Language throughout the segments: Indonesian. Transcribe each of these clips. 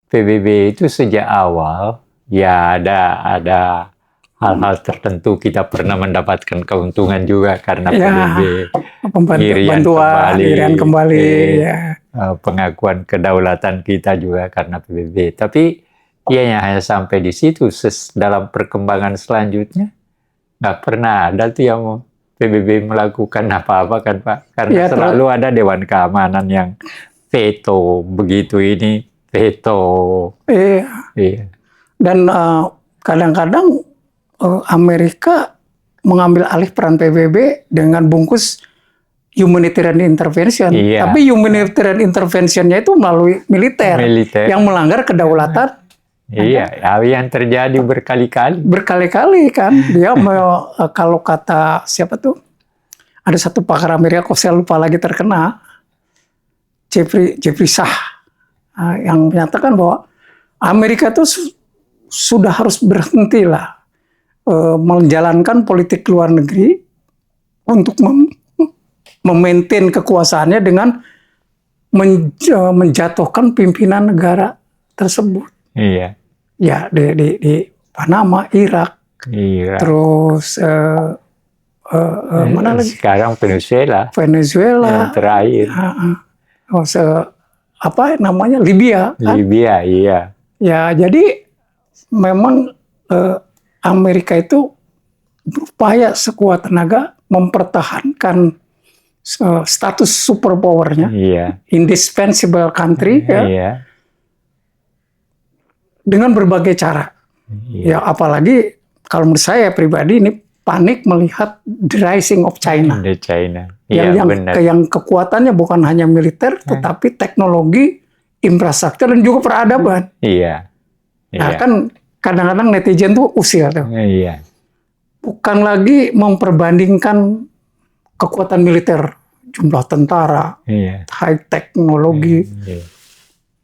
PBB itu sejak awal ya ada hal-hal tertentu kita pernah mendapatkan keuntungan juga karena PBB, irian kembali, pengakuan kedaulatan kita juga karena PBB. Tapi hanya sampai di situ. Dalam perkembangan selanjutnya nggak pernah ada tuh yang PBB melakukan apa-apa kan Pak? Karena selalu ada Dewan Keamanan yang veto begitu ini veto. Iya. Dan kadang-kadang Amerika mengambil alih peran PBB dengan bungkus humanitarian intervention. Iya. Tapi humanitarian interventionnya itu melalui militer yang melanggar kedaulatan. Iya, yang terjadi berkali-kali. Berkali-kali kan. Dia kalau kata siapa tuh? Ada satu pakar Amerika, kok saya lupa lagi terkena. Jeffrey Sah. Yang menyatakan bahwa Amerika itu sudah harus berhenti lah menjalankan politik luar negeri untuk memaintain kekuasaannya dengan menjatuhkan pimpinan negara tersebut. Iya. Ya di Panama, Irak. Terus mana lagi? Sekarang Venezuela. Yang terakhir. Apa namanya? Libya. Kan? Libya, iya. Ya, jadi memang Amerika itu berupaya sekuat tenaga mempertahankan status superpowernya, indispensable country, dengan berbagai cara. Ya, apalagi kalau menurut saya pribadi ini panik melihat the rising of China. Yang kekuatannya bukan hanya militer, tetapi teknologi, infrastruktur dan juga peradaban. Nah, kan kadang-kadang netizen tuh usil tuh. Bukan lagi memperbandingkan kekuatan militer, jumlah tentara, high teknologi,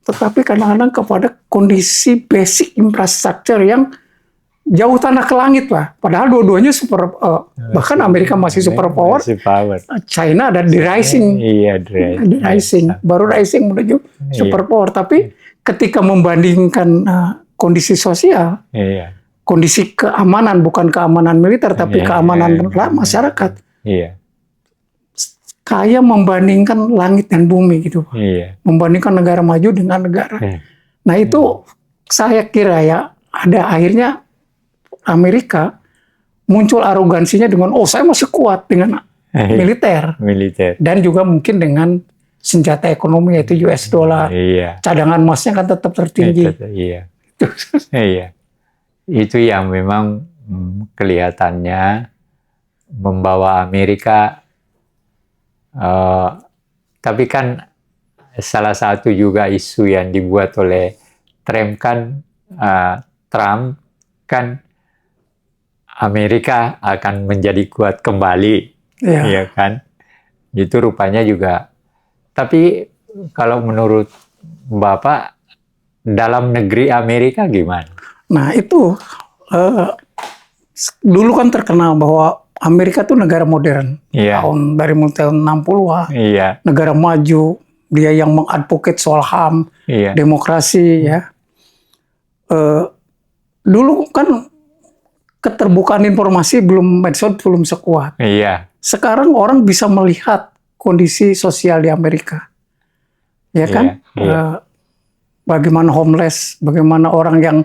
tetapi kadang-kadang kepada kondisi basic infrastruktur yang jauh tanah ke langit lah. Padahal dua-duanya bahkan Amerika masih superpower, China ada the rising, baru rising menuju superpower. Tapi ketika membandingkan kondisi sosial, kondisi keamanan, bukan keamanan militer, tapi keamanan masyarakat, kayak membandingkan langit dan bumi gitu, membandingkan negara maju dengan negara. Nah itu saya kira ya ada akhirnya Amerika muncul arogansinya dengan saya masih kuat dengan militer, dan juga mungkin dengan senjata ekonomi yaitu US dollar, cadangan emasnya kan tetap tertinggi. Itu yang memang kelihatannya membawa Amerika. Tapi kan salah satu juga isu yang dibuat oleh Trump kan Amerika akan menjadi kuat kembali, ya kan? Itu rupanya juga. Tapi kalau menurut Bapak dalam negeri Amerika gimana? Nah itu dulu kan terkenal bahwa Amerika itu negara modern, dari mulai tahun 60-an, negara maju, dia yang mengadvocate soal HAM, demokrasi, ya. Dulu kan keterbukaan informasi medsos belum sekuat. Sekarang orang bisa melihat kondisi sosial di Amerika, ya kan? Bagaimana homeless, bagaimana orang yang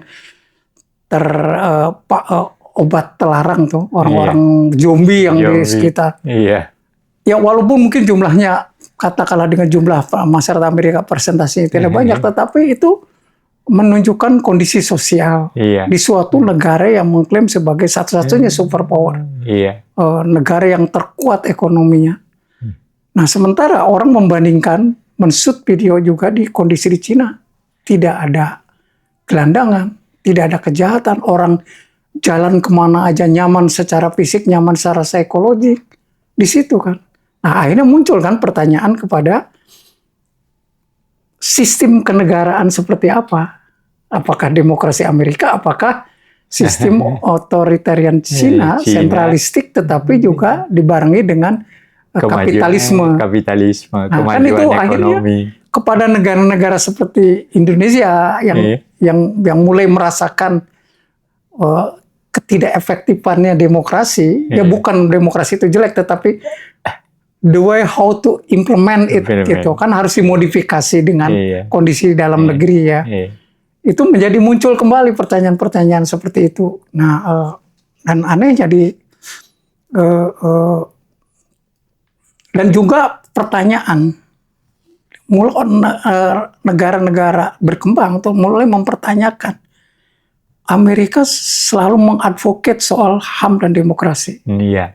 obat terlarang tuh, orang-orang zombie yang di sekitar. Ya walaupun mungkin jumlahnya katakanlah dengan jumlah masyarakat Amerika persentasinya tidak banyak, tetapi itu menunjukkan kondisi sosial di suatu negara yang mengklaim sebagai satu-satunya superpower, negara yang terkuat ekonominya. Nah sementara orang membandingkan, men-shoot video juga di kondisi di Cina, tidak ada gelandangan, tidak ada kejahatan, orang jalan kemana aja nyaman secara fisik, nyaman secara psikologi, di situ kan. Nah akhirnya muncul kan pertanyaan kepada sistem kenegaraan seperti apa? Apakah demokrasi Amerika, apakah sistem otoritarian Cina, sentralistik, tetapi juga dibarengi dengan kapitalisme. Kemajuan kan itu ekonomi. kepada negara-negara seperti Indonesia yang mulai merasakan ketidakefektifannya demokrasi, ya bukan demokrasi itu jelek, tetapi the way how to implement it gitu kan harus dimodifikasi dengan kondisi dalam negeri ya. Itu menjadi muncul kembali pertanyaan-pertanyaan seperti itu. Nah, dan aneh jadi dan juga pertanyaan mulai negara-negara berkembang tuh mulai mempertanyakan Amerika selalu mengadvocate soal HAM dan demokrasi. Iya.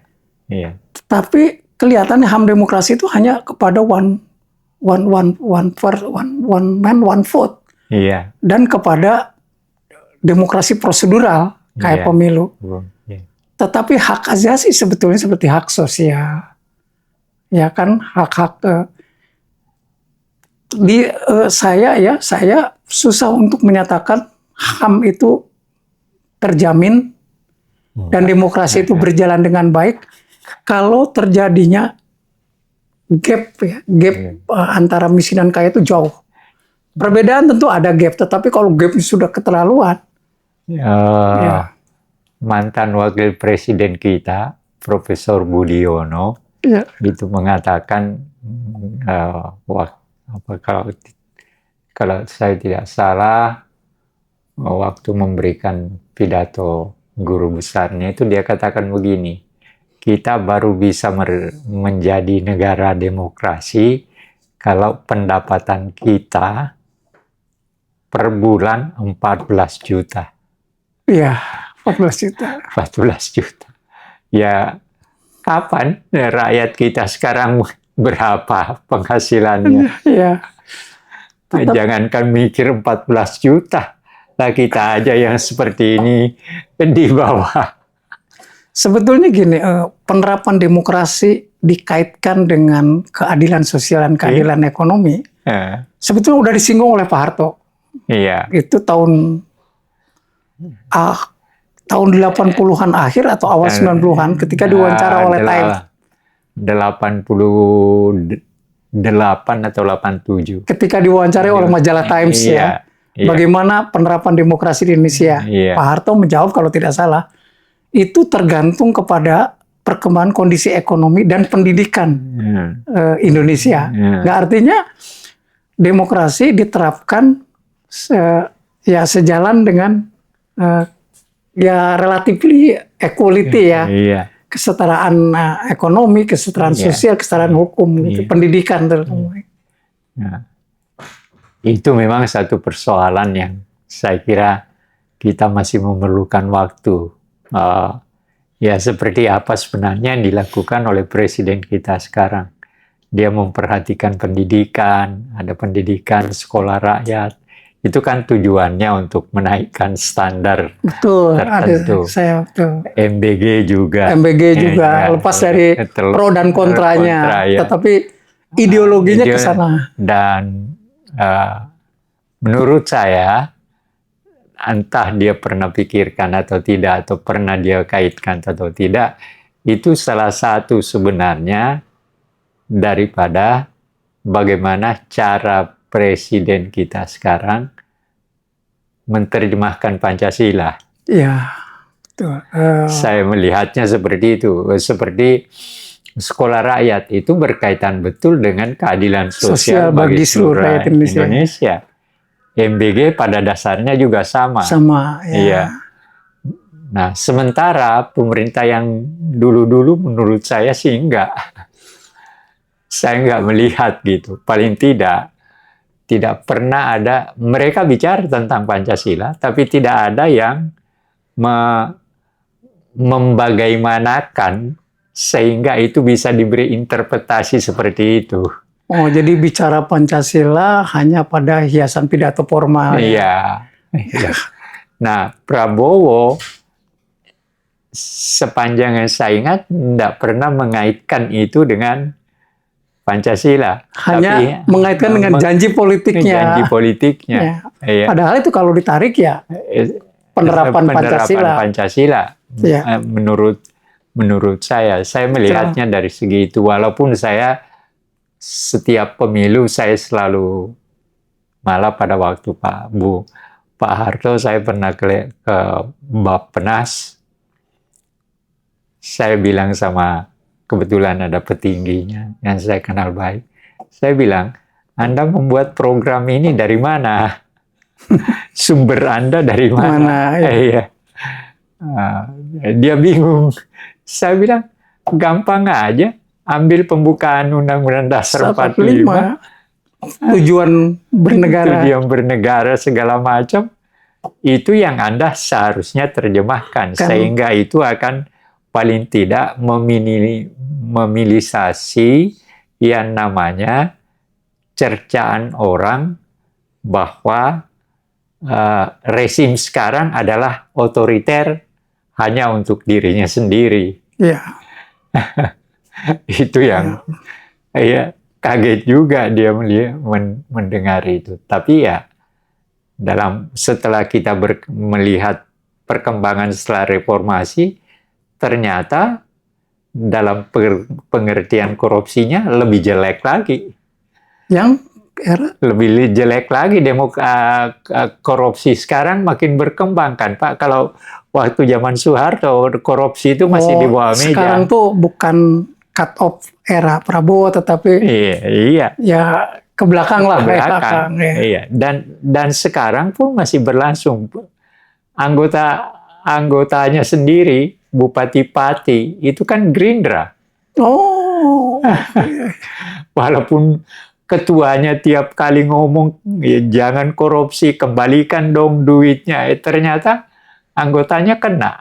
Tapi kelihatannya HAM demokrasi itu hanya kepada one man one vote. Iya. Dan kepada demokrasi prosedural kayak pemilu. Tetapi hak asasi sebetulnya seperti hak sosial, ya kan, hak-hak saya susah untuk menyatakan HAM itu terjamin dan demokrasi itu berjalan dengan baik kalau terjadinya gap antara miskin dan kaya itu jauh. Perbedaan tentu ada gap, tetapi kalau gap sudah keterlaluan. Mantan wakil presiden kita, Profesor Budiono, itu mengatakan kalau saya tidak salah, waktu memberikan pidato guru besarnya itu dia katakan begini, kita baru bisa menjadi negara demokrasi kalau pendapatan kita per bulan 14 juta. Iya, 14 juta. 14 juta. Ya, kapan rakyat kita sekarang berapa penghasilannya? Iya. Jangankan mikir 14 juta. Lah kita aja yang seperti ini di bawah. Sebetulnya gini, penerapan demokrasi dikaitkan dengan keadilan sosial dan keadilan ekonomi. Sebetulnya udah disinggung oleh Pak Harto. Iya. Itu tahun 80-an akhir atau awal 90-an ketika diwawancara oleh Times. 88 atau 87. Ketika diwawancarai oleh majalah Times bagaimana penerapan demokrasi di Indonesia. Pak Harto menjawab kalau tidak salah, itu tergantung kepada perkembangan kondisi ekonomi dan pendidikan Indonesia. Nggak artinya demokrasi diterapkan sejalan dengan relatively equality kesetaraan ekonomi, kesetaraan sosial, kesetaraan hukum, pendidikan terutama. Itu memang satu persoalan yang saya kira kita masih memerlukan waktu. Seperti apa sebenarnya yang dilakukan oleh presiden kita sekarang. Dia memperhatikan pendidikan, ada pendidikan sekolah rakyat. Itu kan tujuannya untuk menaikkan standar tertentu. MBG juga. Lepas dari pro dan kontranya. Tetapi ideologinya ke sana. Dan menurut saya, entah dia pernah pikirkan atau tidak, atau pernah dia kaitkan atau tidak, itu salah satu sebenarnya daripada bagaimana cara presiden kita sekarang menerjemahkan Pancasila. Iya, betul. Saya melihatnya seperti itu. Seperti sekolah rakyat itu berkaitan betul dengan keadilan sosial bagi seluruh rakyat Indonesia. MBG pada dasarnya juga sama. Iya. Nah, sementara pemerintah yang dulu-dulu menurut saya sih enggak. Saya enggak melihat gitu. Paling tidak pernah ada, mereka bicara tentang Pancasila, tapi tidak ada yang membagaimanakan sehingga itu bisa diberi interpretasi seperti itu. Oh, jadi bicara Pancasila hanya pada hiasan pidato formal. Iya. Nah, Prabowo sepanjang yang saya ingat tidak pernah mengaitkan itu dengan Pancasila. Hanya mengaitkan dengan janji politiknya. Iya. Padahal itu kalau ditarik penerapan Pancasila. Menurut saya melihatnya dari segi itu. Walaupun saya setiap pemilu saya selalu, malah pada waktu Pak Harto saya pernah ke Bappenas, saya bilang sama, kebetulan ada petingginya yang saya kenal baik, saya bilang, Anda membuat program ini dari mana? Sumber Anda dari mana? Iya. Dia bingung. Saya bilang, gampang aja, ambil pembukaan Undang-Undang Dasar 45, tujuan bernegara, tujuan bernegara segala macam, itu yang Anda seharusnya terjemahkan, sehingga itu akan paling tidak meminimisasi yang namanya cercaan orang bahwa rezim sekarang adalah otoriter hanya untuk dirinya sendiri. Ya. Itu yang ya kaget juga dia mendengar itu. Tapi ya setelah kita melihat perkembangan setelah reformasi, ternyata dalam pengertian korupsinya lebih jelek lagi. Yang lebih jelek lagi, korupsi sekarang makin berkembang kan Pak. Kalau waktu zaman Soeharto korupsi itu masih di bawah meja. Sekarang tuh bukan cut off era Prabowo, tetapi iya. Ya ke belakang lah. Iya. Dan sekarang pun masih berlangsung. Anggotanya sendiri, bupati-pati itu kan Gerindra. Walaupun ketuanya tiap kali ngomong, ya, jangan korupsi, kembalikan dong duitnya. Ternyata anggotanya kena.